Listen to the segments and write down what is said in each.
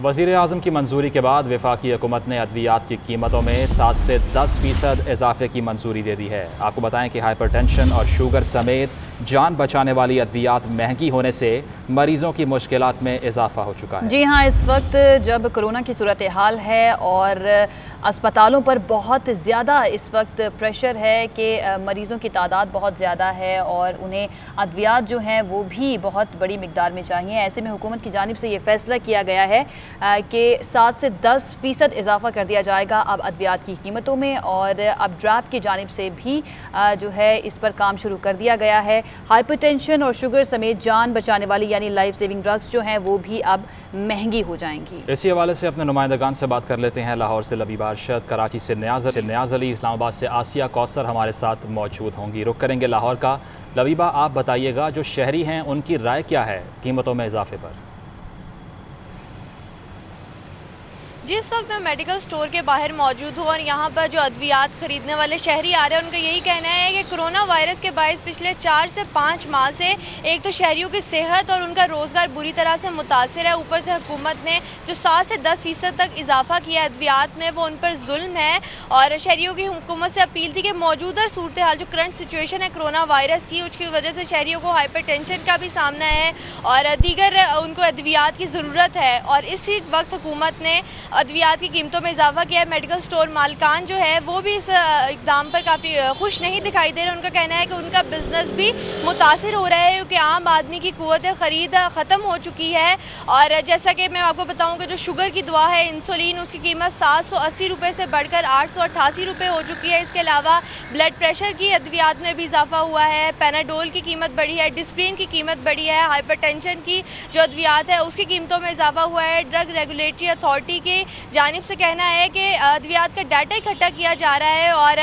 वज़ीर आज़म की मंजूरी के बाद वफाकी हुकूमत ने अद्वियात की कीमतों में 7 से 10% इजाफे की मंजूरी दे दी है। आपको बताएं कि हाइपरटेंशन और शुगर समेत जान बचाने वाली अद्वियात महंगी होने से मरीजों की मुश्किलात में इजाफा हो चुका है। जी हाँ, इस वक्त जब कोरोना की सूरत हाल है और अस्पतालों पर बहुत ज़्यादा इस वक्त प्रेशर है कि मरीज़ों की तादाद बहुत ज़्यादा है और उन्हें अद्वियात जो हैं वो भी बहुत बड़ी मिकदार में चाहिए। ऐसे में हुकूमत की जानिब से ये फ़ैसला किया गया है कि 7 से 10% इजाफा कर दिया जाएगा अब अद्वियात की कीमतों में, और अब ड्रैप की जानिब से भी जो है इस पर काम शुरू कर दिया गया है। हाइपरटेंशन और शुगर समेत जान बचाने वाली यानी लाइफ सेविंग ड्रग्स जो हैं वो भी अब महंगी हो जाएंगी। इसी हवाले से अपने नुमाइंदगान से बात कर लेते हैं। लाहौर से लबीबा अरशद, कराची से न्याज अली, इस्लामाबाद से आसिया कौसर हमारे साथ मौजूद होंगी। रुख करेंगे लाहौर का। लबीबा, आप बताइएगा जो शहरी हैं उनकी राय क्या है कीमतों में इजाफे पर? जी, इस वक्त मैं मेडिकल स्टोर के बाहर मौजूद हूँ और यहाँ पर जो अद्वियात खरीदने वाले शहरी आ रहे हैं उनका यही कहना है कि कोरोना वायरस के बायस पिछले 4 से 5 माह से एक तो शहरियों की सेहत और उनका रोजगार बुरी तरह से मुतासिर है। ऊपर से हुकूमत ने जो 7 से 10% तक इजाफा किया अद्वियात में वो उन पर जुल्म है। और शहरियों की हुकूमत से अपील थी कि मौजूदा सूरत हाल जो करंट सिचुएशन है कोरोना वायरस की, उसकी वजह से शहरियों को हाइपरटेंशन का भी सामना है और दीगर उनको अद्वियात की ज़रूरत है। और इसी वक्त हुकूमत ने अद्वियात की कीमतों में इजाफा किया है। मेडिकल स्टोर मालिकान जो है वो भी इस इक़दाम पर काफ़ी खुश नहीं दिखाई दे रहे। उनका कहना है कि उनका बिजनेस भी मुतासिर हो रहा है क्योंकि आम आदमी की कुव्वत खरीद ख़त्म हो चुकी है। और जैसा कि मैं आपको बताऊं कि जो शुगर की दवा है इंसुलिन, उसकी कीमत 780 रुपये से बढ़कर 888 रुपये हो चुकी है। इसके अलावा ब्लड प्रेशर की अद्वियात में भी इजाफा हुआ है, पैनाडोल की कीमत बढ़ी है, डिस्प्रिन की कीमत बढ़ी है, हाइपरटेंशन की जो अद्वियात है उसकी कीमतों में इजाफा हुआ है। ड्रग रेगुलेटरी अथॉरिटी के जानिब से कहना है कि अद्वियात का डाटा इकट्ठा किया जा रहा है और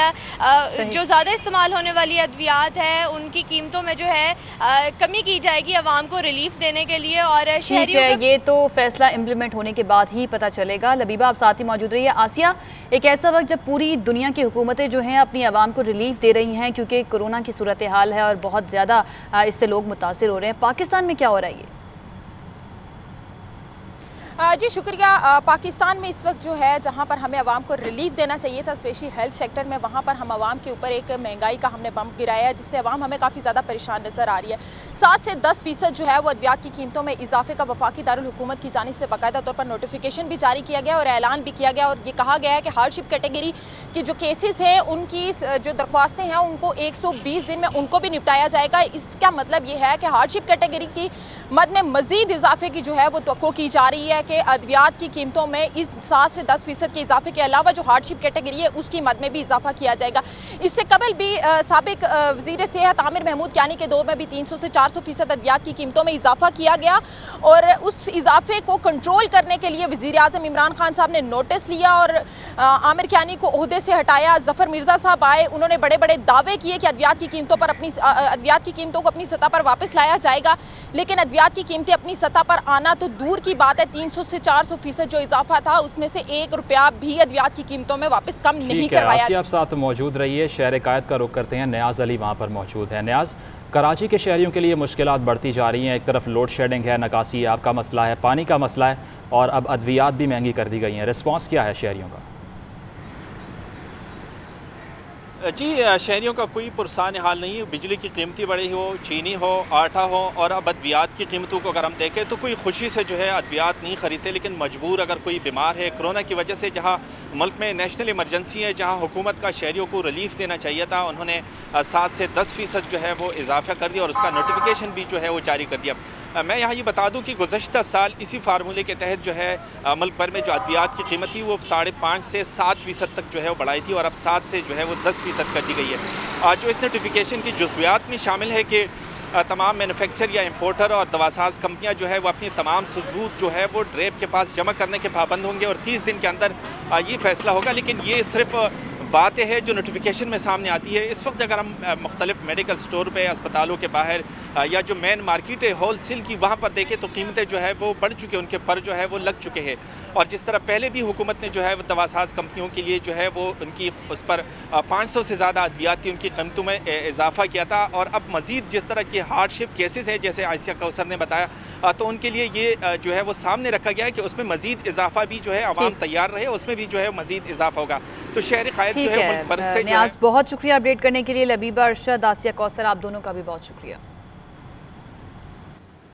जो ज़्यादा इस्तेमाल होने वाली अद्वियात है उनकी कीमतों में जो है कमी की जाएगी आवाम को रिलीफ देने के लिए। और शहरियों ये तो फैसला इम्प्लीमेंट होने के बाद ही पता चलेगा। लबीबा, आप साथ ही मौजूद रहिए। आसिया, एक ऐसा वक्त जब पूरी दुनिया की हुकूमतें जो हैं अपनी आवाम को रिलीफ दे रही हैं क्योंकि कोरोना की सूरत हाल है और बहुत ज़्यादा इससे लोग मुतासिर हो रहे हैं, पाकिस्तान में क्या हो रहा है ये? जी शुक्रिया। पाकिस्तान में इस वक्त जो है जहां पर हमें आवाम को रिलीफ देना चाहिए था स्पेशली हेल्थ सेक्टर में, वहां पर हम आवाम के ऊपर एक महंगाई का हमने बम गिराया है जिससे आवाम हमें काफ़ी ज़्यादा परेशान नजर आ रही है। 7 से 10% जो है वो अद्वियात की कीमतों में इजाफे का वफाकी दारुल हुकूमत की जानिब से बाकायदा तौर पर नोटिफिकेशन भी जारी किया गया और ऐलान भी किया गया और ये कहा गया है कि हार्डशिप कैटेगरी की जो केसेस हैं उनकी जो दरख्वास्तें हैं उनको 120 दिन में उनको भी निपटाया जाएगा। इसका मतलब ये है कि हार्डशिप कैटेगरी की मद में मजीद इजाफे की जो है वो तवक्को की जा रही है कि अद्वियात की कीमतों में इस 7 से 10% के इजाफे के अलावा जो हार्डशिप कैटेगरी है उसकी मद में भी इजाफा किया जाएगा। इससे कबल भी साबिक वज़ीर सेहत आमिर महमूद कियानी के दौर में भी 300 से 400% अद्वियात की कीमतों में इजाफा किया गया और उस इजाफे को कंट्रोल करने के लिए वज़ीर आज़म इमरान खान साहब ने नोटिस लिया और आमिर कियानी को ओहदे से हटाया। जफर मिर्जा साहब आए, उन्होंने बड़े बड़े दावे किए कि अद्वियात की कीमतों को अपनी सतह पर वापस लाया जाएगा, लेकिन अद्वियात की कीमतें अपनी सतह पर आना तो दूर की बात है। 300 से 400% जो इजाफा था उसमें से 1 रुपया भी अद्वियात की कीमतों में वापस कम नहीं करवाया। आप साथ मौजूद रहिए। शहर कायद का रुख करते हैं। न्याज अली वहाँ पर मौजूद है। न्याज, कराची के शहरियों के लिए मुश्किलात बढ़ती जा रही हैं। एक तरफ लोड शेडिंग है, नकासी आब का मसला है, पानी का मसला है और अब अद्वियात भी महंगी कर दी गई हैं। रिस्पॉन्स क्या है शहरियों का? जी, शहरियों का कोई पुरसान हाल नहीं है। बिजली की कीमतें बढ़ी हो, चीनी हो, आटा हो और अब अद्वियात की कीमतों को अगर हम देखें तो कोई खुशी से जो है अद्वियात नहीं खरीदते, लेकिन मजबूर अगर कोई बीमार है कोरोना की वजह से, जहां मुल्क में नेशनल इमरजेंसी है, जहां हुकूमत का शहरियों को रिलीफ देना चाहिए था, उन्होंने 7 से 10% जो है वो इजाफा कर दिया और उसका नोटिफिकेशन भी जो है वो जारी कर दिया। मैं यहाँ ये बता दूँ कि गुज़श्ता साल इसी फार्मूले के तहत जो है मुल्क भर में जो अद्वियात की कीमत थी वो 5.5 से 7% तक जो है वो बढ़ाई थी और अब 7 से जो है वो 10% कर दी गई है। जो इस नोटिफिकेशन की जुज़वियात में शामिल है कि तमाम मैन्युफैक्चर या इंपोर्टर और दवासाज कंपनियां जो है वो अपनी तमाम सबूत जो है वो ड्रेप के पास जमा करने के पाबंद होंगे और 30 दिन के अंदर ये फैसला होगा। लेकिन ये सिर्फ बातें हैं जो नोटिफिकेशन में सामने आती है। इस वक्त अगर हम मुख्तलिफ मेडिकल स्टोर पे, अस्पतालों के बाहर या जो मेन मार्केट है होल सेल की, वहाँ पर देखें तो कीमतें जो है वो बढ़ चुके हैं, उनके पर जो है वो लग चुके हैं। और जिस तरह पहले भी हुकूमत ने जो है वो दवासाज कंपनियों के लिए जो है वो उनकी उस पर 500 से ज़्यादा अद्वियात की उनकी कीमतों में इजाफा किया था। और अब मज़ीद जिस तरह के हार्डशिप केसेस हैं, जैसे आयशा कौसर ने बताया, तो उनके लिए ये जो है वो सामने रखा गया है कि उसमें मज़ीद इजाफा भी जो है अवाम तैयार रहे, उसमें भी जो है मज़ीद इजाफा होगा। तो शहरी क़ायद जो है नियाज़, बहुत शुक्रिया अपडेट करने के लिए। लबीबा, अरशद, आसिया कौसर, आप दोनों का भी बहुत शुक्रिया।